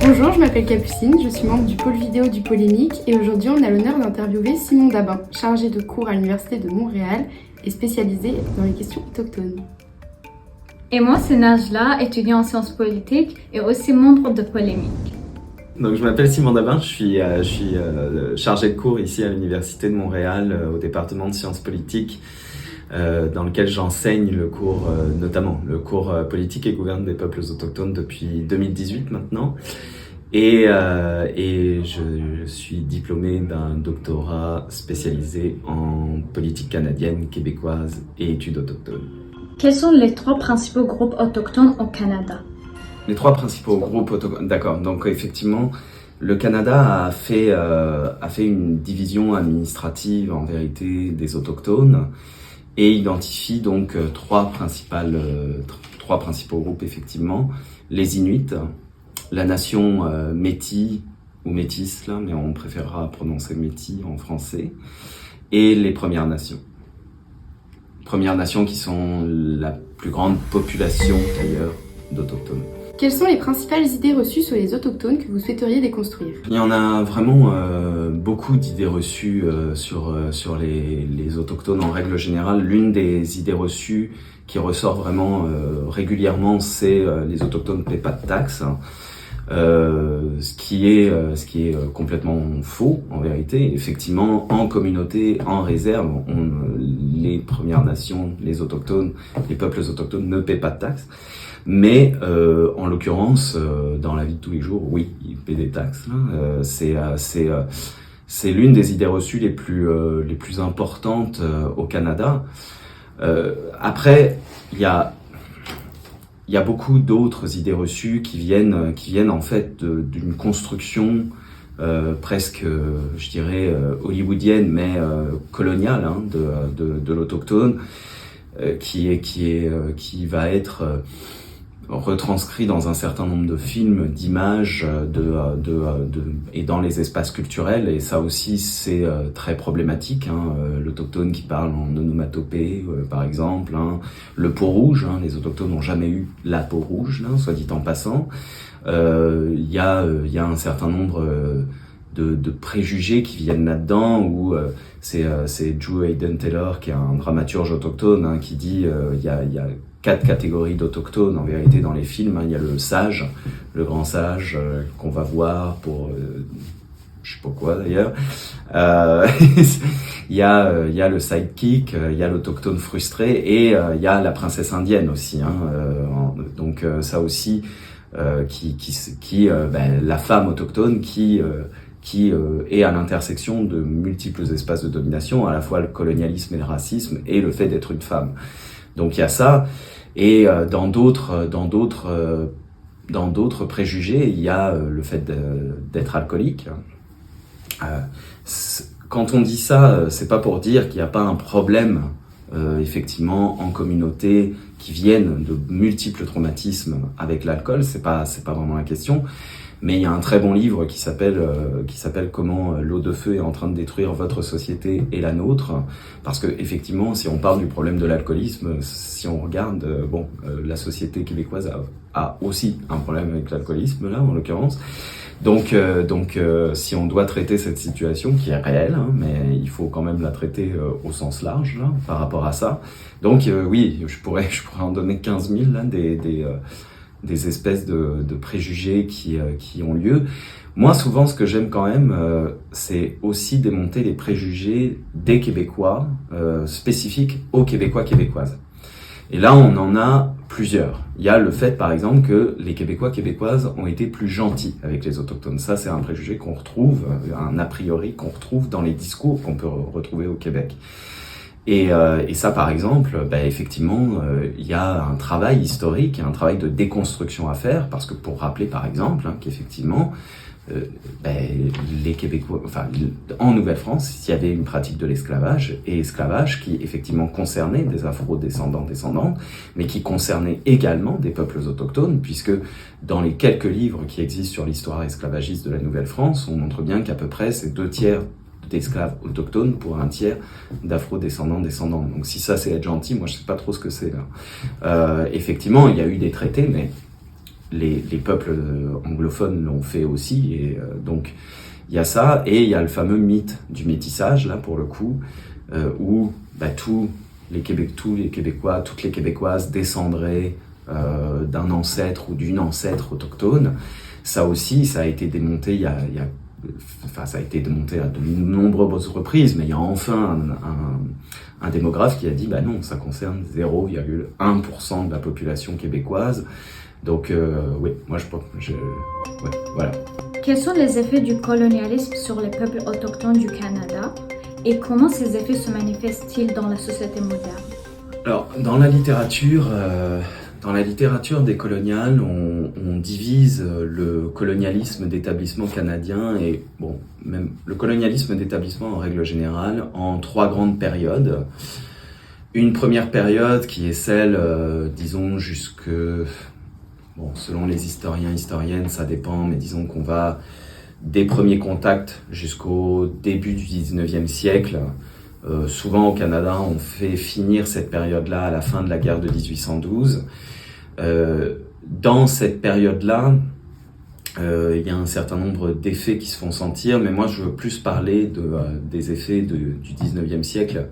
Bonjour, je m'appelle Capucine, je suis membre du pôle vidéo du Polémique et aujourd'hui on a l'honneur d'interviewer Simon Dabin, chargé de cours à l'Université de Montréal et spécialisé dans les questions autochtones. Et moi, c'est Najla, étudiant en sciences politiques et aussi membre de Polémique. Donc, je m'appelle Simon Dabin, je suis chargé de cours ici à l'Université de Montréal au département de sciences politiques dans lequel j'enseigne le cours, notamment le cours politique et gouverne des peuples autochtones depuis 2018 maintenant. Et je suis diplômé d'un doctorat spécialisé en politique canadienne, québécoise et études autochtones. Quels sont les 3 principaux groupes autochtones au Canada? Les 3 principaux groupes autochtones, d'accord. Donc effectivement, le Canada a fait une division administrative en vérité des autochtones et identifie donc 3 principaux groupes effectivement. Les Inuits, la nation Métis ou Métis là, mais on préférera prononcer Métis en français, et les Premières Nations. Premières Nations qui sont la plus grande population d'ailleurs d'autochtones. Quelles sont les principales idées reçues sur les autochtones que vous souhaiteriez déconstruire? Il y en a vraiment beaucoup d'idées reçues sur les autochtones en règle générale. L'une des idées reçues qui ressort vraiment régulièrement, c'est les autochtones ne paient pas de taxes. Ce qui est complètement faux en vérité. Effectivement, en communauté, en réserve, les Premières Nations, les autochtones, les peuples autochtones ne paient pas de taxes. Mais en l'occurrence, dans la vie de tous les jours, oui, ils paient des taxes. C'est l'une des idées reçues les plus importantes au Canada. Après, il y a beaucoup d'autres idées reçues qui viennent en fait d'une construction presque, je dirais, hollywoodienne, mais coloniale hein, de l'autochtone, qui va être retranscrit dans un certain nombre de films, d'images, et dans les espaces culturels. Et ça aussi, c'est très problématique. Hein. L'autochtone qui parle en onomatopée, par exemple. Hein. Le peau rouge, hein. Les autochtones n'ont jamais eu la peau rouge, là, soit dit en passant. Il y a un certain nombre de préjugés qui viennent là-dedans, où c'est Drew Hayden Taylor, qui est un dramaturge autochtone, hein, qui dit il y a 4 catégories d'autochtones en vérité dans les films. Hein. Il y a le sage, le grand sage qu'on va voir pour je sais pas quoi d'ailleurs. Il y a le sidekick, il y a l'autochtone frustré, et il y a la princesse indienne aussi. Hein. Donc ça aussi, la femme autochtone qui est à l'intersection de multiples espaces de domination, à la fois le colonialisme et le racisme, et le fait d'être une femme. Donc il y a ça, et dans d'autres préjugés, il y a le fait d'être alcoolique. Quand on dit ça, c'est pas pour dire qu'il n'y a pas un problème effectivement en communauté qui viennent de multiples traumatismes avec l'alcool, c'est pas vraiment la question. Mais il y a un très bon livre qui s'appelle Comment l'eau de feu est en train de détruire votre société et la nôtre, parce que effectivement, si on parle du problème de l'alcoolisme, si on regarde, la société québécoise a aussi un problème avec l'alcoolisme là, en l'occurrence. Donc, si on doit traiter cette situation qui est réelle, hein, mais il faut quand même la traiter au sens large là, par rapport à ça. Donc, oui, je pourrais en donner 15 000 là, des espèces de préjugés qui ont lieu. Moi, souvent, ce que j'aime quand même, c'est aussi démonter les préjugés des Québécois spécifiques aux Québécois, Québécoises. Et là, on en a plusieurs. Il y a le fait, par exemple, que les Québécois, Québécoises ont été plus gentils avec les autochtones. Ça, c'est un préjugé qu'on retrouve, un a priori qu'on retrouve dans les discours qu'on peut retrouver au Québec. Et ça, par exemple, effectivement, il y a un travail historique, un travail de déconstruction à faire, parce que pour rappeler, par exemple, hein, qu'effectivement, les Québécois, enfin, en Nouvelle-France, il y avait une pratique de l'esclavage, et esclavage qui, effectivement, concernait des afro-descendantes, mais qui concernait également des peuples autochtones, puisque dans les quelques livres qui existent sur l'histoire esclavagiste de la Nouvelle-France, on montre bien qu'à peu près, c'est 2/3 d'esclaves autochtones pour 1/3 d'afro-descendants. Donc si ça c'est être gentil, moi je sais pas trop ce que c'est là. Effectivement, il y a eu des traités, mais les peuples anglophones l'ont fait aussi, et donc il y a ça, et il y a le fameux mythe du métissage, là pour le coup, où tous les Québécois, toutes les Québécoises descendraient d'un ancêtre ou d'une ancêtre autochtone. Ça aussi, ça a été démonté ça a été démonté à de nombreuses reprises, mais il y a enfin un démographe qui a dit non, ça concerne 0,1% de la population québécoise. Donc oui, moi voilà. Quels sont les effets du colonialisme sur les peuples autochtones du Canada et comment ces effets se manifestent-ils dans la société moderne? Alors, dans la littérature décoloniale, on divise le colonialisme d'établissement canadien et même le colonialisme d'établissement en règle générale en 3 grandes périodes. Une première période qui est celle, disons, selon les historiennes, ça dépend, mais disons qu'on va des premiers contacts jusqu'au début du 19e siècle. Souvent au Canada, on fait finir cette période-là à la fin de la guerre de 1812. Dans cette période-là, il y a un certain nombre d'effets qui se font sentir, mais moi je veux plus parler des effets du 19e siècle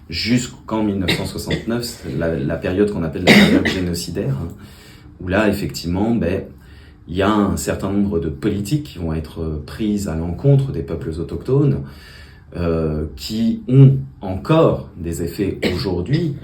jusqu'en 1969, c'est la période qu'on appelle la période génocidaire, où là effectivement il y a un certain nombre de politiques qui vont être prises à l'encontre des peuples autochtones, qui ont encore des effets aujourd'hui.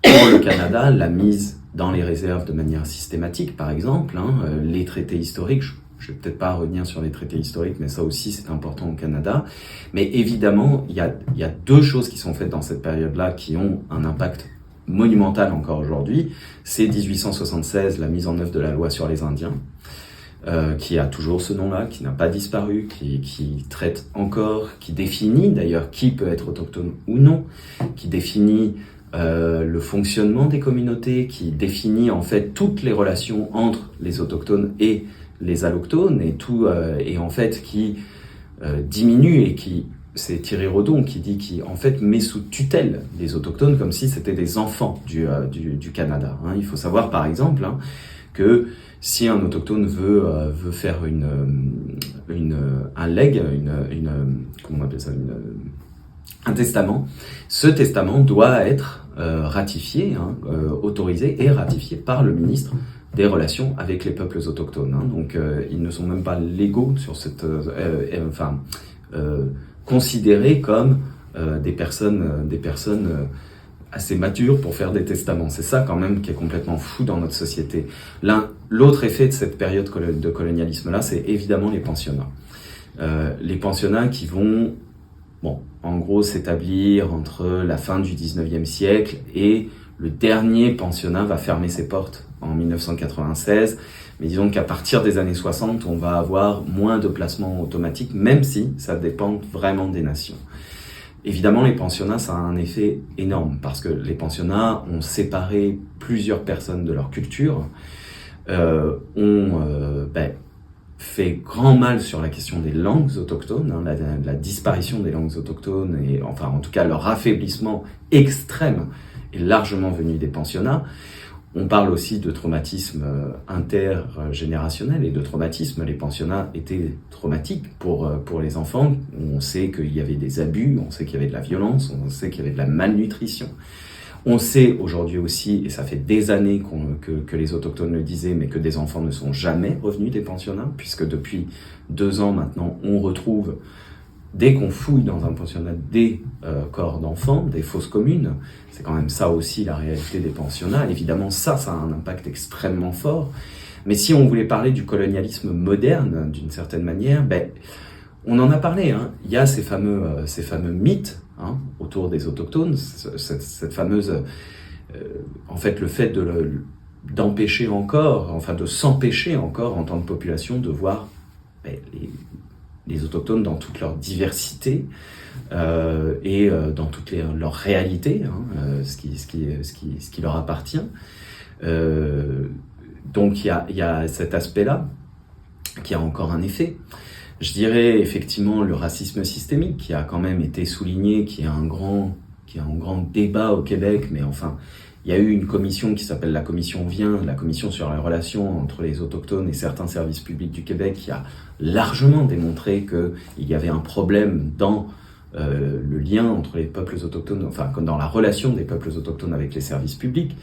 Pour le Canada, la mise dans les réserves de manière systématique, par exemple, les traités historiques, je ne vais peut-être pas revenir sur les traités historiques, mais ça aussi c'est important au Canada. Mais évidemment, il y a 2 choses qui sont faites dans cette période-là qui ont un impact monumental encore aujourd'hui. C'est 1876, la mise en œuvre de la loi sur les Indiens, qui a toujours ce nom-là, qui n'a pas disparu, qui traite encore, qui définit d'ailleurs qui peut être autochtone ou non, qui définit le fonctionnement des communautés, qui définit en fait toutes les relations entre les autochtones et les allochtones, et en fait qui diminue, et c'est Thierry Rodon qui en fait met sous tutelle les autochtones comme si c'était des enfants du Canada. Il faut savoir par exemple que si un autochtone veut faire un leg, comment on appelle ça, un testament, ce testament doit être ratifié, autorisé et ratifié par le ministre des Relations avec les peuples autochtones. Donc ils ne sont même pas légaux sur cette, considérés comme des personnes assez matures pour faire des testaments. C'est ça quand même qui est complètement fou dans notre société. L'autre effet de cette période de colonialisme-là, c'est évidemment les pensionnats. Les pensionnats qui vont, en gros, s'établir entre la fin du 19e siècle et le dernier pensionnat va fermer ses portes en 1996. Mais disons qu'à partir des années 60, on va avoir moins de placements automatiques, même si ça dépend vraiment des nations. Évidemment, les pensionnats, ça a un effet énorme, parce que les pensionnats ont séparé plusieurs personnes de leur culture, fait grand mal sur la question des langues autochtones, la disparition des langues autochtones, et enfin en tout cas leur affaiblissement extrême est largement venu des pensionnats. On parle aussi de traumatisme intergénérationnel et de traumatisme. Les pensionnats étaient traumatiques pour les enfants. On sait qu'il y avait des abus, on sait qu'il y avait de la violence, on sait qu'il y avait de la malnutrition. On sait aujourd'hui aussi, et ça fait des années que les autochtones le disaient, mais que des enfants ne sont jamais revenus des pensionnats, puisque depuis 2 ans maintenant, on retrouve, dès qu'on fouille dans un pensionnat, des corps d'enfants, des fosses communes. C'est quand même ça aussi la réalité des pensionnats. Évidemment, ça a un impact extrêmement fort. Mais si on voulait parler du colonialisme moderne, d'une certaine manière, on en a parlé. Il y a ces fameux mythes autour des autochtones, cette fameuse, en fait, le fait d'empêcher encore, enfin de s'empêcher encore en tant que population de voir les autochtones dans toute leur diversité et dans toute leur réalité, ce qui leur appartient. Donc il y a cet aspect-là qui a encore un effet. Je dirais effectivement le racisme systémique qui a quand même été souligné, qui est un grand débat au Québec, mais enfin, Il y a eu une commission qui s'appelle la commission Vien, la commission sur les relations entre les autochtones et certains services publics du Québec, qui a largement démontré qu'il y avait un problème dans le lien entre les peuples autochtones, enfin dans la relation des peuples autochtones avec les services publics.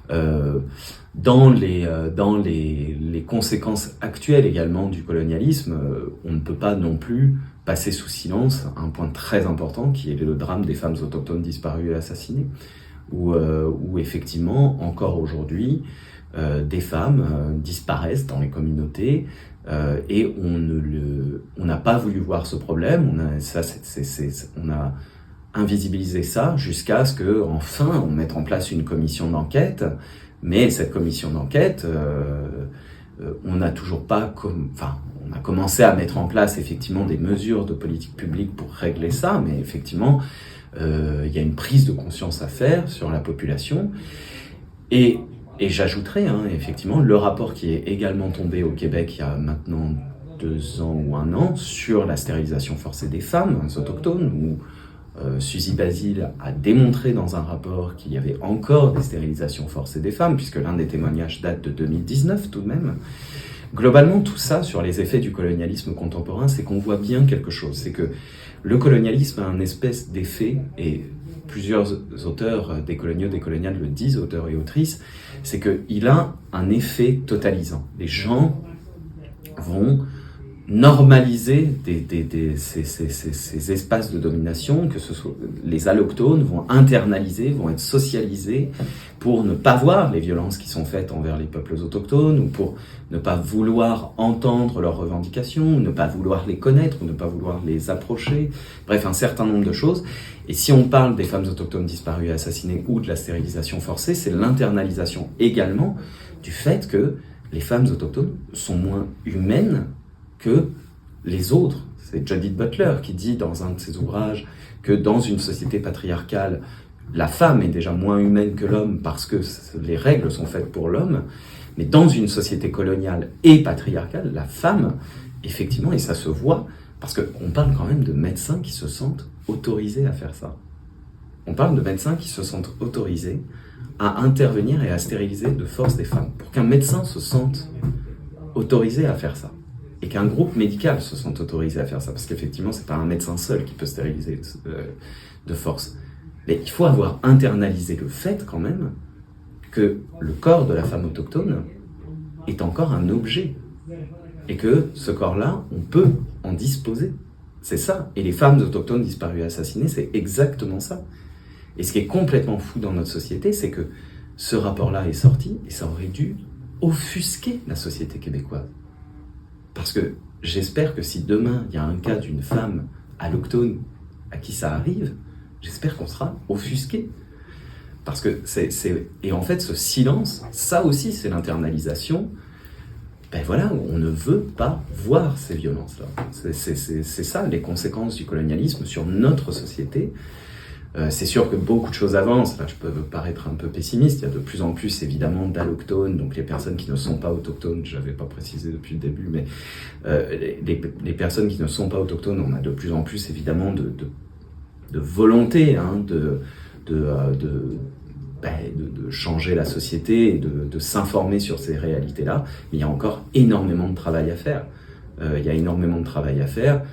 Dans les conséquences actuelles également du colonialisme, on ne peut pas non plus passer sous silence un point très important qui est le drame des femmes autochtones disparues et assassinées, où effectivement, encore aujourd'hui, des femmes disparaissent dans les communautés et on n'a pas voulu voir ce problème, on a invisibilisé ça jusqu'à ce qu'enfin on mette en place une commission d'enquête, mais cette commission d'enquête, on n'a toujours pas... on a commencé à mettre en place effectivement des mesures de politique publique pour régler ça, mais effectivement, il y a une prise de conscience à faire sur la population. Et j'ajouterais, effectivement, le rapport qui est également tombé au Québec il y a maintenant 2 ans ou 1 an sur la stérilisation forcée des femmes autochtones, où Suzy Basile a démontré dans un rapport qu'il y avait encore des stérilisations forcées des femmes, puisque l'un des témoignages date de 2019 tout de même. Globalement, tout ça sur les effets du colonialisme contemporain, c'est qu'on voit bien quelque chose. C'est que le colonialisme a une espèce d'effet, et plusieurs auteurs décoloniaux, décoloniales le disent, auteurs et autrices, c'est qu'il a un effet totalisant. Les gens vont normaliser ces espaces de domination, que ce soit les allochtones vont internaliser, vont être socialisés pour ne pas voir les violences qui sont faites envers les peuples autochtones, ou pour ne pas vouloir entendre leurs revendications, ou ne pas vouloir les connaître, ou ne pas vouloir les approcher, bref, un certain nombre de choses. Et si on parle des femmes autochtones disparues et assassinées ou de la stérilisation forcée, c'est l'internalisation également du fait que les femmes autochtones sont moins humaines que les autres. C'est Judith Butler qui dit dans un de ses ouvrages que dans une société patriarcale, la femme est déjà moins humaine que l'homme parce que les règles sont faites pour l'homme, mais dans une société coloniale et patriarcale, la femme, effectivement, et ça se voit, parce qu'on parle quand même de médecins qui se sentent autorisés à faire ça. On parle de médecins qui se sentent autorisés à intervenir et à stériliser de force des femmes. Pour qu'un médecin se sente autorisé à faire ça, et qu'un groupe médical se sente autorisé à faire ça, parce qu'effectivement, c'est pas un médecin seul qui peut stériliser de force. Mais il faut avoir internalisé le fait, quand même, que le corps de la femme autochtone est encore un objet, et que ce corps-là, on peut en disposer. C'est ça. Et les femmes autochtones disparues et assassinées, c'est exactement ça. Et ce qui est complètement fou dans notre société, c'est que ce rapport-là est sorti, et ça aurait dû offusquer la société québécoise. Parce que j'espère que si demain, il y a un cas d'une femme allochtone à qui ça arrive, j'espère qu'on sera offusqué. Parce que et en fait, ce silence, ça aussi, c'est l'internalisation. Ben voilà, on ne veut pas voir ces violences-là. C'est ça, les conséquences du colonialisme sur notre société. C'est sûr que beaucoup de choses avancent. Là, je peux paraître un peu pessimiste. Il y a de plus en plus, évidemment, d'allochtones, donc les personnes qui ne sont pas autochtones. Je n'avais pas précisé depuis le début, mais les personnes qui ne sont pas autochtones, on a de plus en plus, évidemment, de volonté de changer la société et de s'informer sur ces réalités-là. Mais il y a encore énormément de travail à faire. Il y a énormément de travail à faire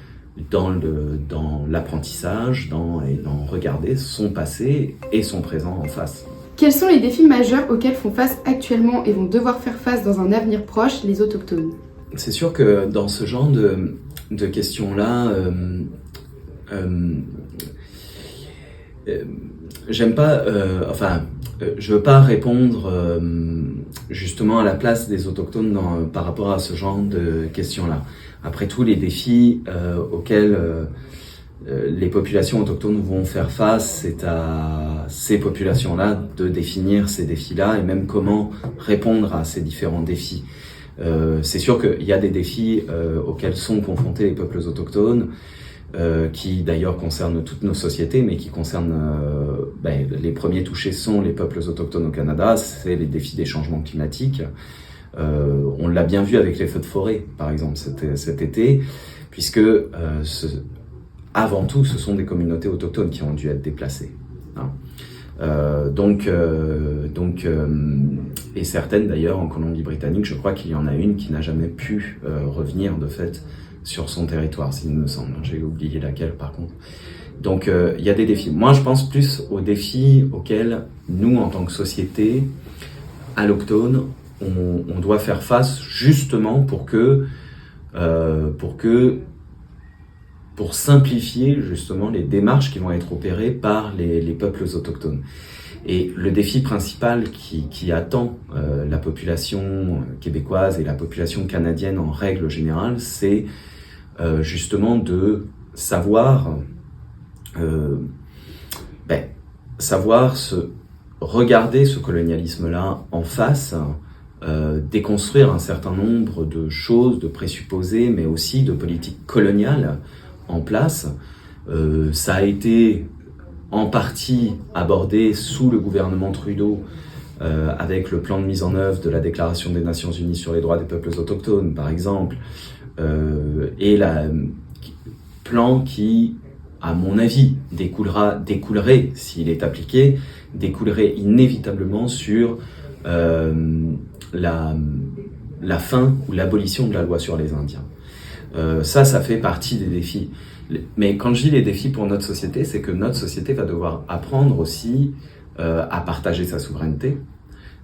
dans l'apprentissage, dans regarder son passé et son présent en face. Quels sont les défis majeurs auxquels font face actuellement et vont devoir faire face dans un avenir proche les autochtones ? C'est sûr que dans ce genre de questions-là, j'aime pas, je veux pas répondre justement à la place des autochtones par rapport à ce genre de questions-là. Après tout, les défis auxquels les populations autochtones vont faire face, c'est à ces populations-là de définir ces défis-là et même comment répondre à ces différents défis. C'est sûr qu'il y a des défis auxquels sont confrontés les peuples autochtones, qui d'ailleurs concernent toutes nos sociétés, mais qui concernent les premiers touchés sont les peuples autochtones au Canada, c'est les défis des changements climatiques. On l'a bien vu avec les feux de forêt, par exemple, cet été, puisque avant tout, ce sont des communautés autochtones qui ont dû être déplacées. Et certaines d'ailleurs en Colombie-Britannique, je crois qu'il y en a une qui n'a jamais pu revenir de fait sur son territoire, s'il me semble. J'ai oublié laquelle par contre. Donc il y a des défis. Moi je pense plus aux défis auxquels nous en tant que société allochtone, on doit faire face justement pour simplifier justement les démarches qui vont être opérées par les peuples autochtones. Et le défi principal qui attend la population québécoise et la population canadienne en règle générale, c'est justement de savoir regarder ce colonialisme-là en face, déconstruire un certain nombre de choses, de présupposés, mais aussi de politiques coloniales en place. Ça a été en partie abordé sous le gouvernement Trudeau avec le plan de mise en œuvre de la Déclaration des Nations Unies sur les droits des peuples autochtones, par exemple, et plan qui, à mon avis, découlerait, s'il est appliqué, découlerait inévitablement sur la fin ou l'abolition de la loi sur les Indiens. Ça fait partie des défis. Mais quand je dis les défis pour notre société, c'est que notre société va devoir apprendre aussi à partager sa souveraineté,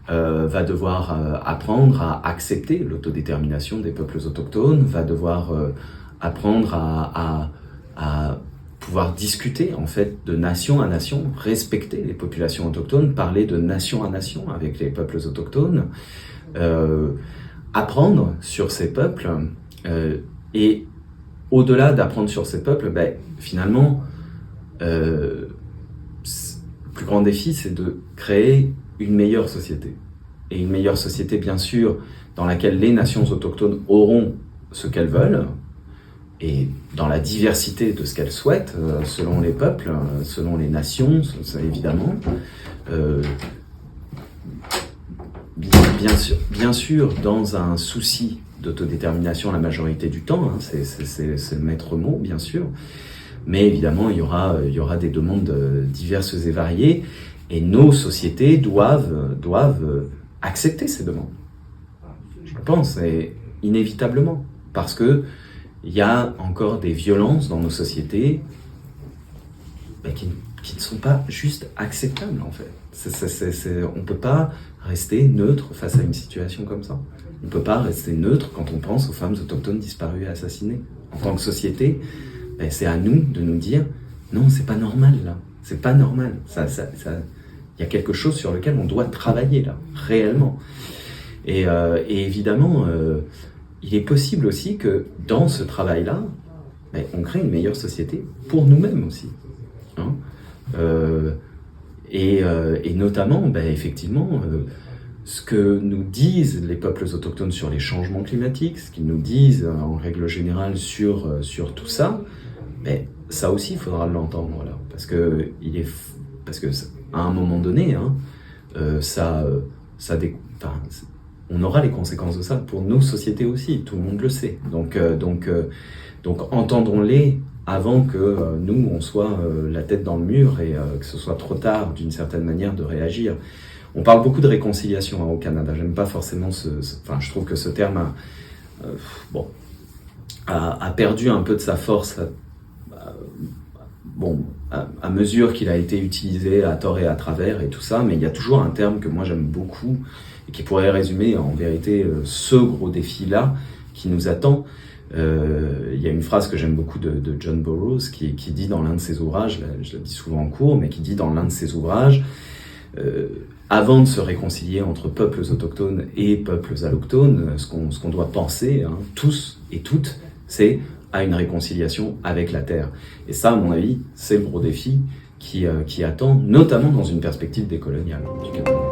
va devoir apprendre à accepter l'autodétermination des peuples autochtones, va devoir apprendre à pouvoir discuter en fait de nation à nation, respecter les populations autochtones, parler de nation à nation avec les peuples autochtones, apprendre sur ces peuples et au-delà d'apprendre sur ces peuples, finalement, le plus grand défi, c'est de créer une meilleure société. Et une meilleure société, bien sûr, dans laquelle les nations autochtones auront ce qu'elles veulent, et dans la diversité de ce qu'elles souhaitent, selon les peuples, selon les nations, évidemment. Bien sûr, dans un souci d'autodétermination la majorité du temps, c'est le maître mot, bien sûr. Mais évidemment, il y aura des demandes diverses et variées, et nos sociétés doivent accepter ces demandes. Je pense, et inévitablement, parce que il y a encore des violences dans nos sociétés qui ne sont pas juste acceptables, en fait. On ne peut pas rester neutre face à une situation comme ça. On ne peut pas rester neutre quand on pense aux femmes autochtones disparues et assassinées. En tant que société, c'est à nous de nous dire « Non, c'est pas normal, là. C'est pas normal. Il y a quelque chose sur lequel on doit travailler, là, réellement. » Et évidemment, il est possible aussi que dans ce travail-là, on crée une meilleure société pour nous-mêmes aussi. Hein, et notamment, effectivement, ce que nous disent les peuples autochtones sur les changements climatiques, ce qu'ils nous disent en règle générale sur tout ça, ça aussi il faudra l'entendre là, parce que à un moment donné, on aura les conséquences de ça pour nos sociétés aussi, tout le monde le sait. Donc entendons-les avant que nous, on soit la tête dans le mur et que ce soit trop tard, d'une certaine manière, de réagir. On parle beaucoup de réconciliation au Canada. J'aime pas forcément je trouve que ce terme a perdu un peu de sa force à mesure qu'il a été utilisé à tort et à travers et tout ça, mais il y a toujours un terme que moi j'aime beaucoup et qui pourrait résumer en vérité ce gros défi-là qui nous attend. Il y a une phrase que j'aime beaucoup de John Burroughs qui dit dans l'un de ses ouvrages, je la dis souvent en cours, mais qui dit dans l'un de ses ouvrages, avant de se réconcilier entre peuples autochtones et peuples allochtones, ce qu'on doit penser, tous et toutes, c'est à une réconciliation avec la Terre. Et ça, à mon avis, c'est le gros défi qui attend, notamment dans une perspective décoloniale du Canada.